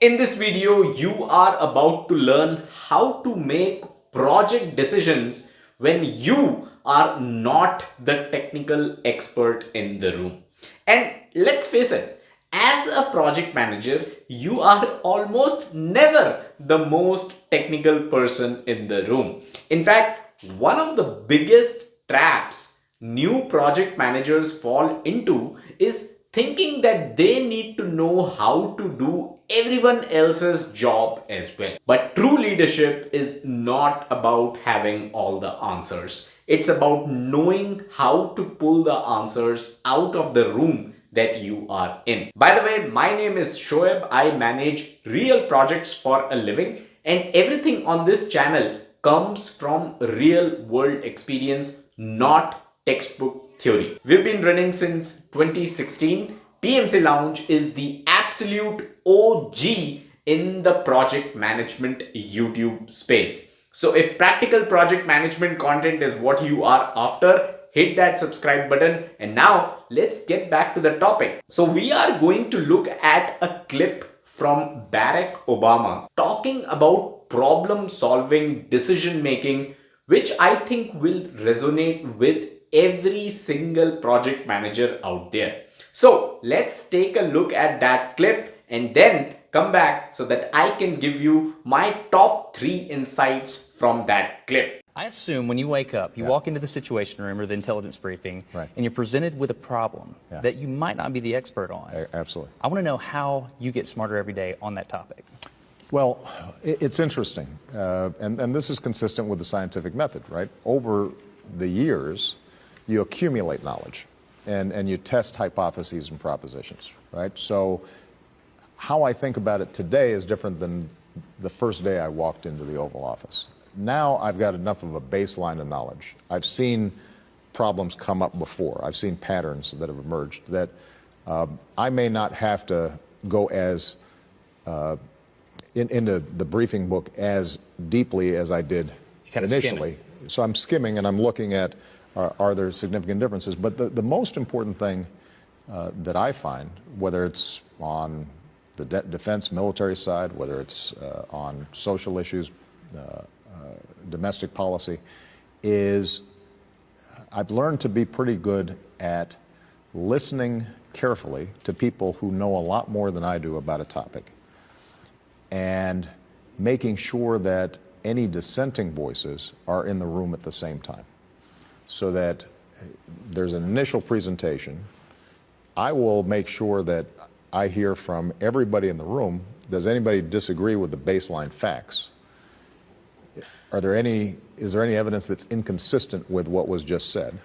In this video, you are about to learn how to make project decisions when you are not the technical expert in the room. And let's face it, as a project manager, you are almost never the most technical person in the room. In fact, one of the biggest traps new project managers fall into is thinking that they need to know how to do everyone else's job as well. But true leadership is not about having all the answers. It's about knowing how to pull the answers out of the room that you are in. By the way, my name is Shoaib. I manage real projects for a living, and everything on this channel comes from real world experience, not textbook theory. We've been running since 2016. PMC Lounge is the absolute OG in the project management YouTube space. So if practical project management content is what you are after, hit that subscribe button. And now let's get back to the topic. So we are going to look at a clip from Barack Obama talking about problem solving, decision making, which I think will resonate with every single project manager out there. So let's take a look at that clip and then come back so that I can give you my top 3 insights from that clip. I assume when you wake up, you walk into the situation room or the intelligence briefing, Right. and you're presented with a problem that you might not be the expert on. Absolutely. I want to know how you get smarter every day on that topic. Well, it's interesting, and this is consistent with the scientific method, right? Over the years, you accumulate knowledge, and you test hypotheses and propositions, right? So how I think about it today is different than the first day I walked into the Oval Office. Now I've got enough of a baseline of knowledge. I've seen problems come up before. I've seen patterns that have emerged that I may not have to go as into the briefing book as deeply as I did initially. So I'm skimming and I'm looking at are there significant differences. But the most important thing that I find, whether it's on the defense military side, whether it's on social issues, domestic policy, is I've learned to be pretty good at listening carefully to people who know a lot more than I do about a topic and making sure that any dissenting voices are in the room at the same time so that there's an initial presentation. I will make sure that I hear from everybody in the room. Does anybody disagree with the baseline facts? Is there any evidence that's inconsistent with what was just said?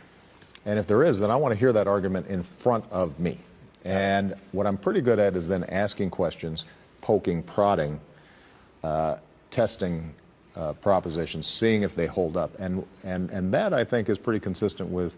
And if there is, then I want to hear that argument in front of me. And what I'm pretty good at is then asking questions, poking, prodding, testing propositions, seeing if they hold up. And that, I think, is pretty consistent with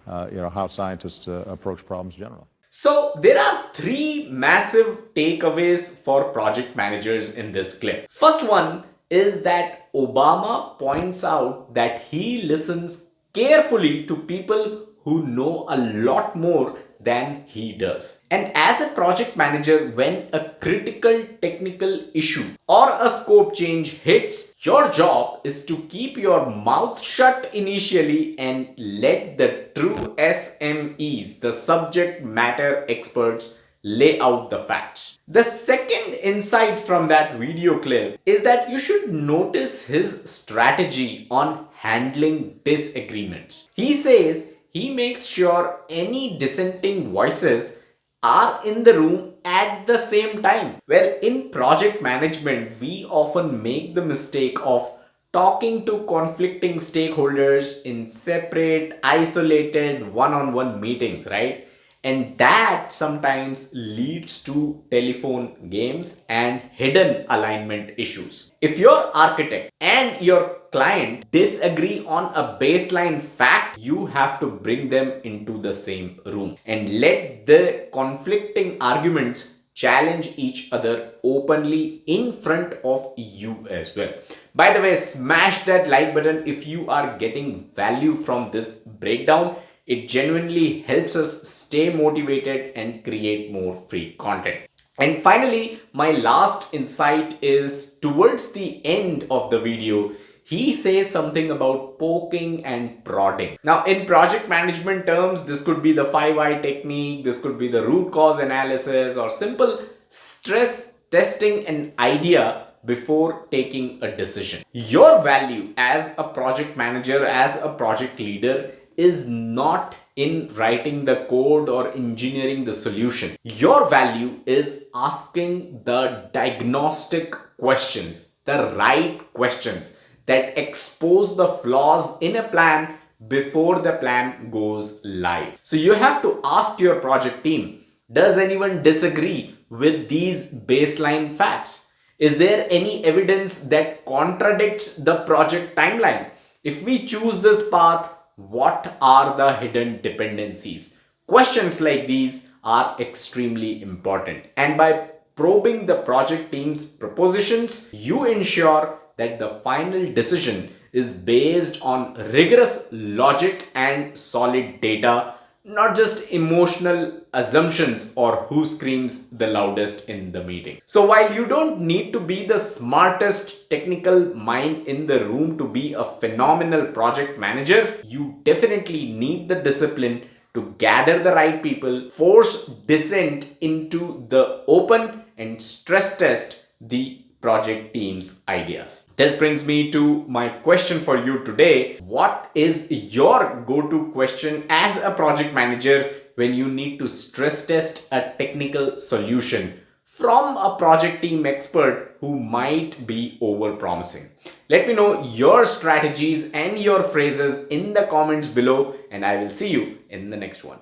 how scientists approach problems generally. So there are 3 massive takeaways for project managers in this clip. First one is that Obama points out that he listens carefully to people who know a lot more than he does. And as a project manager, when a critical technical issue or a scope change hits, your job is to keep your mouth shut initially and let the true SMEs, the subject matter experts, lay out the facts. The second insight from that video clip is that you should notice his strategy on handling disagreements. He says he makes sure any dissenting voices are in the room at the same time. Well, in project management, we often make the mistake of talking to conflicting stakeholders in separate, isolated, one-on-one meetings, right? And that sometimes leads to telephone games and hidden alignment issues. If your architect and your client disagree on a baseline fact, you have to bring them into the same room and let the conflicting arguments challenge each other openly in front of you as well. By the way, smash that like button if you are getting value from this breakdown. It genuinely helps us stay motivated and create more free content. And finally, my last insight is towards the end of the video. He says something about poking and prodding. Now, in project management terms, this could be the 5 I technique, this could be the root cause analysis, or simple stress testing an idea before taking a decision. Your value as a project manager, as a project leader, is not in writing the code or engineering the solution. Your value is asking the diagnostic questions, the right questions that expose the flaws in a plan before the plan goes live. So you have to ask your project team, does anyone disagree with these baseline facts? Is there any evidence that contradicts the project timeline? If we choose this path, what are the hidden dependencies? Questions like these are extremely important. And by probing the project team's propositions, you ensure that the final decision is based on rigorous logic and solid data, not just emotional assumptions or who screams the loudest in the meeting. So while you don't need to be the smartest technical mind in the room to be a phenomenal project manager, you definitely need the discipline to gather the right people, force dissent into the open, and stress test the project team's ideas. This brings me to my question for you today. What is your go-to question as a project manager when you need to stress test a technical solution from a project team expert who might be over-promising? Let me know your strategies and your phrases in the comments below, and I will see you in the next one.